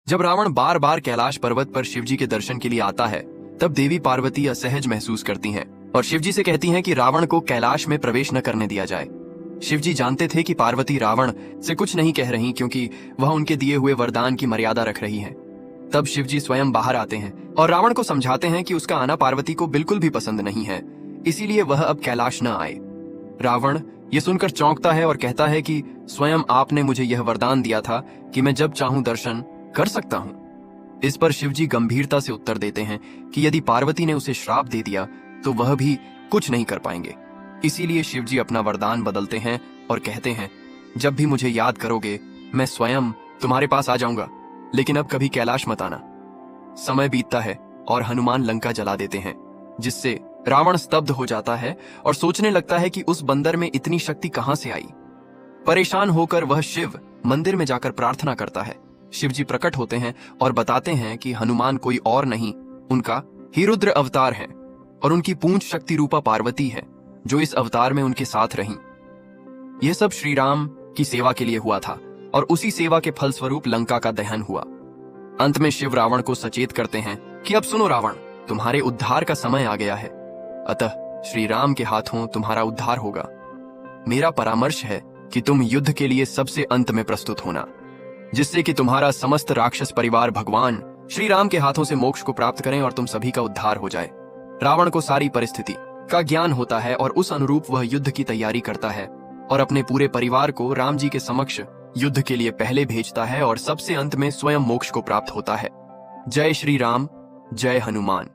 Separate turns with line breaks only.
जब रावण बार बार कैलाश पर्वत पर शिवजी के दर्शन के लिए आता है, तब देवी पार्वती असहज महसूस करती हैं और शिवजी से कहती हैं कि रावण को कैलाश में प्रवेश न करने दिया जाए। शिवजी जानते थे कि पार्वती रावण से कुछ नहीं कह रही, क्योंकि वह उनके दिए हुए वरदान की मर्यादा रख रही हैं। तब शिवजी स्वयं बाहर आते हैं और रावण को समझाते हैं कि उसका आना पार्वती को बिल्कुल भी पसंद नहीं है, इसीलिए वह अब कैलाश न आए। रावण ये सुनकर चौंकता है और कहता है कि स्वयं आपने मुझे यह वरदान दिया था कि मैं जब चाहूं दर्शन कर सकता हूं। इस पर शिवजी गंभीरता से उत्तर देते हैं कि यदि पार्वती ने उसे श्राप दे दिया तो वह भी कुछ नहीं कर पाएंगे। इसीलिए शिवजी अपना वरदान बदलते हैं और कहते हैं, जब भी मुझे याद करोगे मैं स्वयं तुम्हारे पास आ जाऊंगा, लेकिन अब कभी कैलाश मत आना। समय बीतता है और हनुमान लंका जला देते हैं, जिससे रावण स्तब्ध हो जाता है और सोचने लगता है कि उस बंदर में इतनी शक्ति कहां से आई। परेशान होकर वह शिव मंदिर में जाकर प्रार्थना करता है। शिवजी प्रकट होते हैं और बताते हैं कि हनुमान कोई और नहीं, उनका ही रुद्र अवतार है और उनकी पूंछ शक्ति रूपा पार्वती है, जो इस अवतार में उनके साथ रही। यह सब श्री राम की सेवा के लिए हुआ था और उसी सेवा के फलस्वरूप लंका का दहन हुआ। अंत में शिव रावण को सचेत करते हैं कि अब सुनो रावण, तुम्हारे उद्धार का समय आ गया है, अतः श्री राम के हाथों तुम्हारा उद्धार होगा। मेरा परामर्श है कि तुम युद्ध के लिए सबसे अंत में प्रस्तुत होना, जिससे कि तुम्हारा समस्त राक्षस परिवार भगवान श्री राम के हाथों से मोक्ष को प्राप्त करें और तुम सभी का उद्धार हो जाए। रावण को सारी परिस्थिति का ज्ञान होता है और उस अनुरूप वह युद्ध की तैयारी करता है और अपने पूरे परिवार को राम जी के समक्ष युद्ध के लिए पहले भेजता है और सबसे अंत में स्वयं मोक्ष को प्राप्त होता है। जय श्री राम, जय हनुमान।